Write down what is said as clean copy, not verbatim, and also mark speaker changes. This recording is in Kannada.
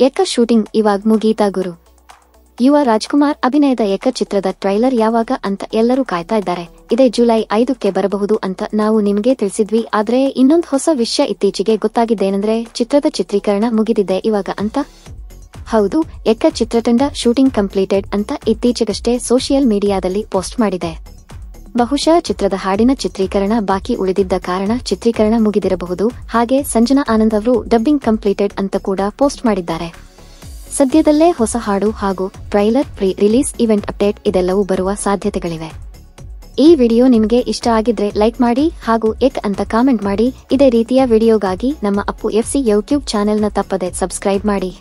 Speaker 1: ಏಕ ಶೂಟಿಂಗ್ ಇವಾಗ್ ಮುಗೀತಾ ಗುರು. ಯುವ ರಾಜ್ಕುಮಾರ್ ಅಭಿನಯದ ಏಕ ಚಿತ್ರದ ಟ್ರೈಲರ್ ಯಾವಾಗ ಅಂತ ಎಲ್ಲರೂ ಕಾಯ್ತಾ ಇದ್ದಾರೆ. ಇದೇ ಜುಲೈ 5ಕ್ಕೆ ಬರಬಹುದು ಅಂತ ನಾವು ನಿಮಗೆ ತಿಳಿಸಿದ್ವಿ. ಆದ್ರೆ ಇನ್ನೊಂದು ಹೊಸ ವಿಷಯ ಇತ್ತೀಚೆಗೆ ಗೊತ್ತಾಗಿದ್ದೇನೆಂದ್ರೆ ಚಿತ್ರದ ಚಿತ್ರೀಕರಣ ಮುಗಿದಿದೆ ಇವಾಗ ಅಂತ. ಹೌದು, ಏಕ ಚಿತ್ರತಂಡ ಶೂಟಿಂಗ್ ಕಂಪ್ಲೀಟೆಡ್ ಅಂತ ಇತ್ತೀಚೆಗಷ್ಟೇ ಸೋಷಿಯಲ್ ಮೀಡಿಯಾದಲ್ಲಿ ಪೋಸ್ಟ್ ಮಾಡಿದೆ. ಬಹುಶಃ ಚಿತ್ರದ ಹಾಡಿನ ಚಿತ್ರೀಕರಣ ಬಾಕಿ ಉಳಿದಿದ್ದ ಕಾರಣ ಚಿತ್ರೀಕರಣ ಮುಗಿದಿರಬಹುದು. ಹಾಗೆ ಸಂಜನಾ ಆನಂದ್ ಅವರು ಡಬ್ಬಿಂಗ್ ಕಂಪ್ಲೀಟೆಡ್ ಅಂತ ಕೂಡ ಪೋಸ್ಟ್ ಮಾಡಿದ್ದಾರೆ. ಸದ್ಯದಲ್ಲೇ ಹೊಸ ಹಾಡು ಹಾಗೂ trailer, pre release event update ಇದೆಲ್ಲವೂ ಬರುವ ಸಾಧ್ಯತೆಗಳಿವೆ. ಈ ವಿಡಿಯೋ ನಿಮಗೆ ಇಷ್ಟ ಆಗಿದ್ರೆ ಲೈಕ್ ಮಾಡಿ ಹಾಗೂ ಏಕ್ ಅಂತ ಕಾಮೆಂಟ್ ಮಾಡಿ. ಇದೇ ರೀತಿಯ ವಿಡಿಯೋಗಾಗಿ ನಮ್ಮ ಅಪ್ಪು FC ಯೂಟ್ಯೂಬ್ ಚಾನೆಲ್ನ ತಪ್ಪದೆ ಸಬ್ಸ್ಕ್ರೈಬ್ ಮಾಡಿ.